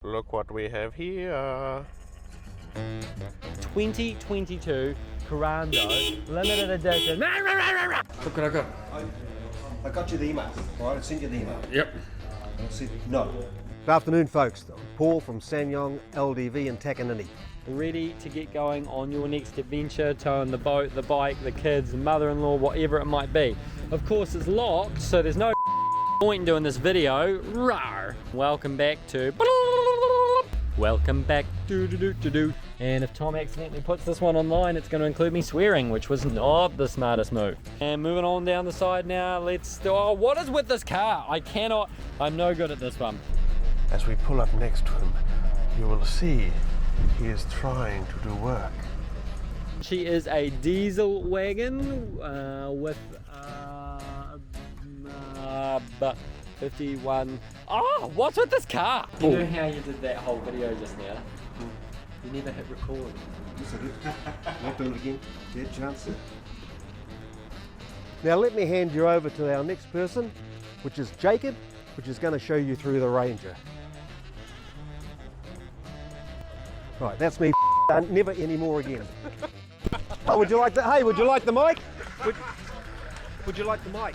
Look what we have here. 2022 Corando limited edition. Look what I got. I got you the email, all right? I sent you the email. Yep. I said no. Good afternoon, folks. I'm Paul from SsangYong LDV in Takanini. Ready to get going on your next adventure, towing the boat, the bike, the kids, the mother-in-law, whatever it might be. Of course it's locked, so there's no point in doing this video. Rawr. Welcome back to and if Tom accidentally puts this one online, it's going to include me swearing, which was not the smartest move. And moving on down the side now, oh, what is with this car? I'm no good at this one. As we pull up next to him, you will see he is trying to do work. She is a diesel wagon with 51. Oh, what's with this car? You know how you did that whole video just now? You never hit record. Yes, I did. Not doing it again. Dead chance. Now let me hand you over to our next person, which is Jacob, which is going to show you through the Ranger. Right, that's me. Never any more again. Oh, would you like the? Hey, would you like the mic? Would you like the mic?